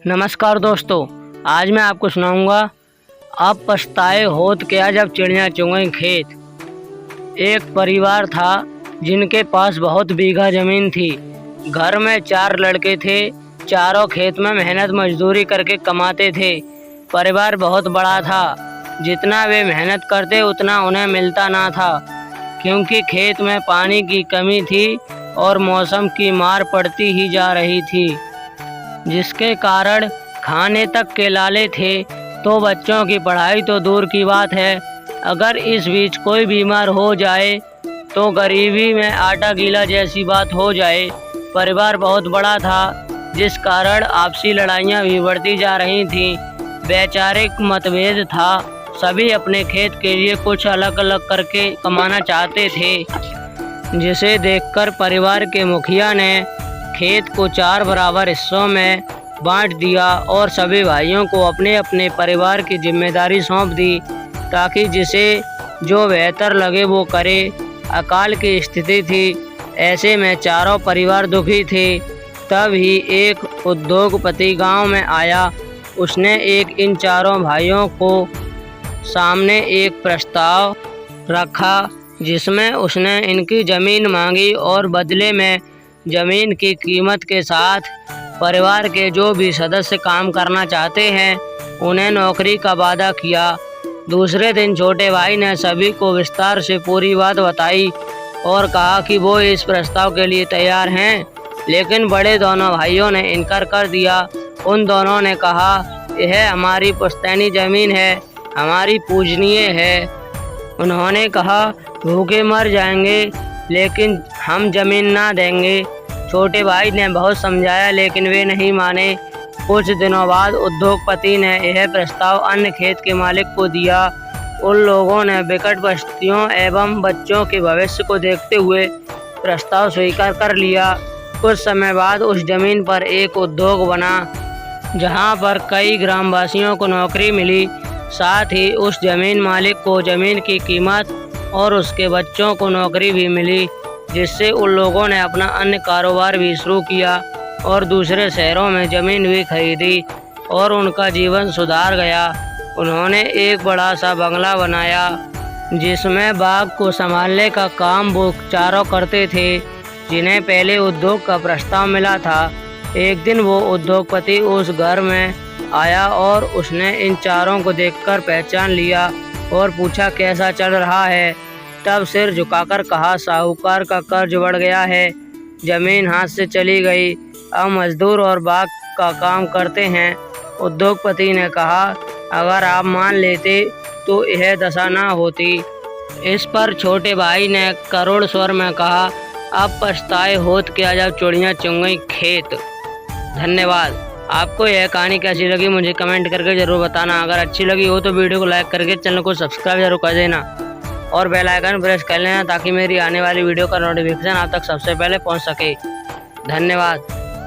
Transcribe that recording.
नमस्कार दोस्तों, आज मैं आपको सुनाऊंगा अब पछताए होत क्या जब चिड़िया चुग गईं खेत। एक परिवार था जिनके पास बहुत बीघा ज़मीन थी। घर में 4 लड़के थे। चारों खेत में मेहनत मजदूरी करके कमाते थे। परिवार बहुत बड़ा था। जितना वे मेहनत करते उतना उन्हें मिलता ना था, क्योंकि खेत में पानी की कमी थी और मौसम की मार पड़ती ही जा रही थी, जिसके कारण खाने तक के लाले थे। तो बच्चों की पढ़ाई तो दूर की बात है, अगर इस बीच कोई बीमार हो जाए तो गरीबी में आटा गीला जैसी बात हो जाए। परिवार बहुत बड़ा था, जिस कारण आपसी लड़ाइयाँ भी बढ़ती जा रही थीं। वैचारिक मतभेद था। सभी अपने खेत के लिए कुछ अलग अलग करके कमाना चाहते थे, जिसे देखकर परिवार के मुखिया ने खेत को 4 बराबर हिस्सों में बांट दिया और सभी भाइयों को अपने अपने परिवार की जिम्मेदारी सौंप दी, ताकि जिसे जो बेहतर लगे वो करे। अकाल की स्थिति थी, ऐसे में चारों परिवार दुखी थे। तब ही एक उद्योगपति गांव में आया। उसने इन चारों भाइयों को सामने एक प्रस्ताव रखा, जिसमें उसने इनकी ज़मीन मांगी और बदले में ज़मीन की कीमत के साथ परिवार के जो भी सदस्य काम करना चाहते हैं उन्हें नौकरी का वादा किया। दूसरे दिन छोटे भाई ने सभी को विस्तार से पूरी बात बताई और कहा कि वो इस प्रस्ताव के लिए तैयार हैं, लेकिन बड़े दोनों भाइयों ने इनकार कर दिया। उन दोनों ने कहा, यह हमारी पुश्तैनी ज़मीन है, हमारी पूजनीय है। उन्होंने कहा, भूखे मर जाएंगे लेकिन हम ज़मीन ना देंगे। छोटे भाई ने बहुत समझाया, लेकिन वे नहीं माने। कुछ दिनों बाद उद्योगपति ने यह प्रस्ताव अन्य खेत के मालिक को दिया। उन लोगों ने विकट परिस्थितियों एवं बच्चों के भविष्य को देखते हुए प्रस्ताव स्वीकार कर लिया। कुछ समय बाद उस जमीन पर एक उद्योग बना, जहां पर कई ग्रामवासियों को नौकरी मिली। साथ ही उस जमीन मालिक को जमीन की कीमत और उसके बच्चों को नौकरी भी मिली, जिससे उन लोगों ने अपना अन्य कारोबार भी शुरू किया और दूसरे शहरों में ज़मीन भी खरीदी और उनका जीवन सुधार गया। उन्होंने एक बड़ा सा बंगला बनाया, जिसमें बाग को संभालने का काम वो चारों करते थे, जिन्हें पहले उद्योग का प्रस्ताव मिला था। एक दिन वो उद्योगपति उस घर में आया और उसने इन चारों को देखकर पहचान लिया और पूछा, कैसा चल रहा है। तब सिर झुकाकर कहा, साहूकार का कर्ज बढ़ गया है, जमीन हाथ से चली गई, अब मजदूर और बाग का काम करते हैं। उद्योगपति ने कहा, अगर आप मान लेते तो यह दशा ना होती। इस पर छोटे भाई ने करुण स्वर में कहा, अब पछताए होत क्या जब चिड़िया चुग गईं खेत। धन्यवाद। आपको यह कहानी कैसी लगी मुझे कमेंट करके ज़रूर बताना। अगर अच्छी लगी हो तो वीडियो को लाइक करके चैनल को सब्सक्राइब जरूर कर देना और बेल आइकन प्रेस कर लेना, ताकि मेरी आने वाली वीडियो का नोटिफिकेशन आप तक सबसे पहले पहुंच सके। धन्यवाद।